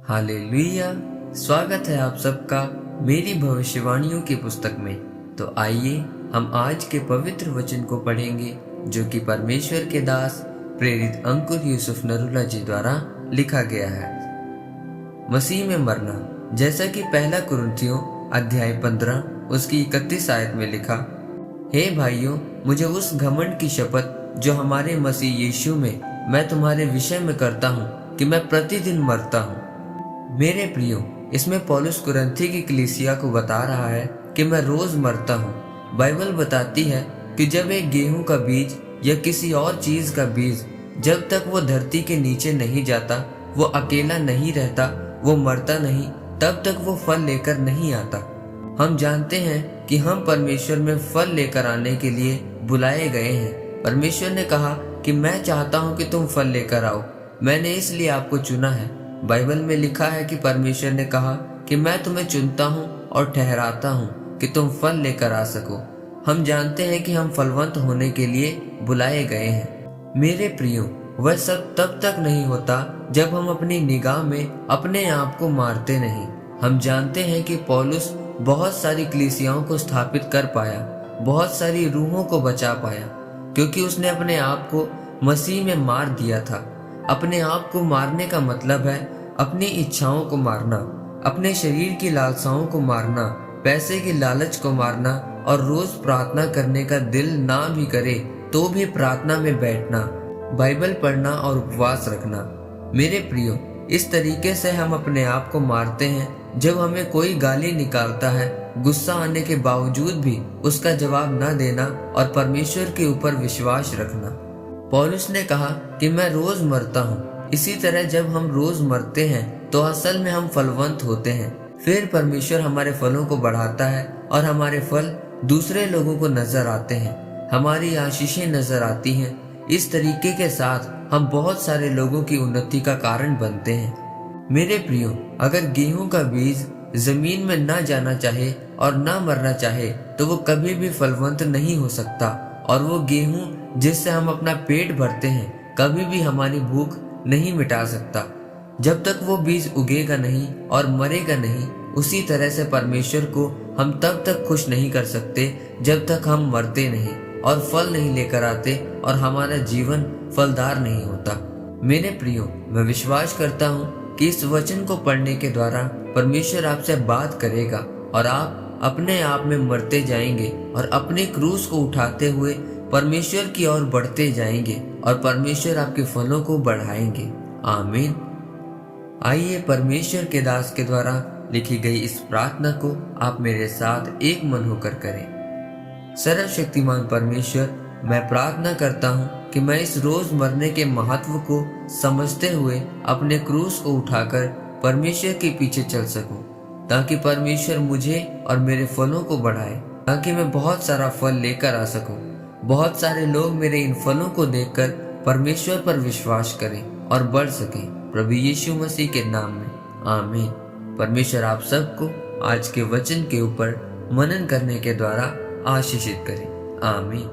Hallelujah. स्वागत है आप सबका मेरी भविष्यवाणियों की पुस्तक में। तो आइए हम आज के पवित्र वचन को पढ़ेंगे जो कि परमेश्वर के दास प्रेरित अंकुर यूसुफ नरूला जी द्वारा लिखा गया है। मसीह में मरना, जैसा कि पहला कुरिन्थियों अध्याय 15 उसकी 31 आयत में लिखा, हे भाइयों, मुझे उस घमंड की शपथ जो हमारे मसीह यीशु में मैं तुम्हारे विषय में करता हूँ कि मैं प्रतिदिन मरता हूँ। मेरे प्रियो, इसमें पौलुस कुरिन्थी की कलीसिया को बता रहा है कि मैं रोज मरता हूँ। बाइबल बताती है कि जब एक गेहूं का बीज या किसी और चीज का बीज जब तक वो धरती के नीचे नहीं जाता, वो अकेला नहीं रहता, वो मरता नहीं, तब तक वो फल लेकर नहीं आता। हम जानते हैं कि हम परमेश्वर में फल लेकर आने के लिए बुलाए गए हैं। परमेश्वर ने कहा कि मैं चाहता हूँ कि तुम फल लेकर आओ, मैंने इसलिए आपको चुना है। बाइबल में लिखा है कि परमेश्वर ने कहा कि मैं तुम्हें चुनता हूँ और ठहराता हूँ कि तुम फल लेकर आ सको। हम जानते हैं कि हम फलवंत होने के लिए बुलाए गए हैं। मेरे प्रियो, वह सब तब तक नहीं होता जब हम अपनी निगाह में अपने आप को मारते नहीं। हम जानते हैं कि पौलुस बहुत सारी कलीसियाओं को स्थापित कर पाया, बहुत सारी रूहों को बचा पाया, क्योंकि उसने अपने आप को मसीह में मार दिया था। अपने आप को मारने का मतलब है अपनी इच्छाओं को मारना, अपने शरीर की लालसाओं को मारना, पैसे की लालच को मारना और रोज प्रार्थना करने का दिल ना भी करे तो भी प्रार्थना में बैठना, बाइबल पढ़ना और उपवास रखना। मेरे प्रियो, इस तरीके से हम अपने आप को मारते हैं। जब हमें कोई गाली निकालता है, गुस्सा आने के बावजूद भी उसका जवाब ना देना और परमेश्वर के ऊपर विश्वास रखना। पौलुस ने कहा कि मैं रोज मरता हूँ। इसी तरह जब हम रोज मरते हैं तो असल में हम फलवंत होते हैं। फिर परमेश्वर हमारे फलों को बढ़ाता है और हमारे फल दूसरे लोगों को नजर आते हैं, हमारी आशीषें नजर आती हैं। इस तरीके के साथ हम बहुत सारे लोगों की उन्नति का कारण बनते हैं। मेरे प्रियो, अगर गेहूं का बीज जमीन में ना जाना चाहे और ना मरना चाहे तो वो कभी भी फलवंत नहीं हो सकता। और वो गेहूं जिससे हम अपना पेट भरते हैं कभी भी हमारी भूख नहीं मिटा सकता। जब तक वो बीज उगेगा नहीं और मरेगा नहीं, उसी तरह से परमेश्वर को हम तब तक खुश नहीं कर सकते जब तक हम मरते नहीं और फल नहीं लेकर आते और हमारा जीवन फलदार नहीं होता। मेरे प्रियो, मैं विश्वास करता हूँ कि इस वचन को पढ़ने के द्वारा परमेश्वर आपसे बात करेगा और आप अपने आप में मरते जाएंगे और अपने क्रूस को उठाते हुए परमेश्वर की ओर बढ़ते जाएंगे और परमेश्वर आपके फलों को बढ़ाएंगे। आमीन। आइए परमेश्वर के दास के द्वारा लिखी गई इस प्रार्थना को आप मेरे साथ एक मन होकर करें। सर्वशक्तिमान परमेश्वर, मैं प्रार्थना करता हूँ कि मैं इस रोज मरने के महत्व को समझते हुए अपने क्रूस को उठाकर परमेश्वर के पीछे चल सकूं, ताकि परमेश्वर मुझे और मेरे फलों को बढ़ाए, ताकि मैं बहुत सारा फल लेकर आ सकूं। बहुत सारे लोग मेरे इन फलों को देखकर परमेश्वर पर विश्वास करें और बढ़ सकें। प्रभु यीशु मसीह के नाम में आमीन। परमेश्वर आप सबको आज के वचन के ऊपर मनन करने के द्वारा आशीषित करें। आमीन।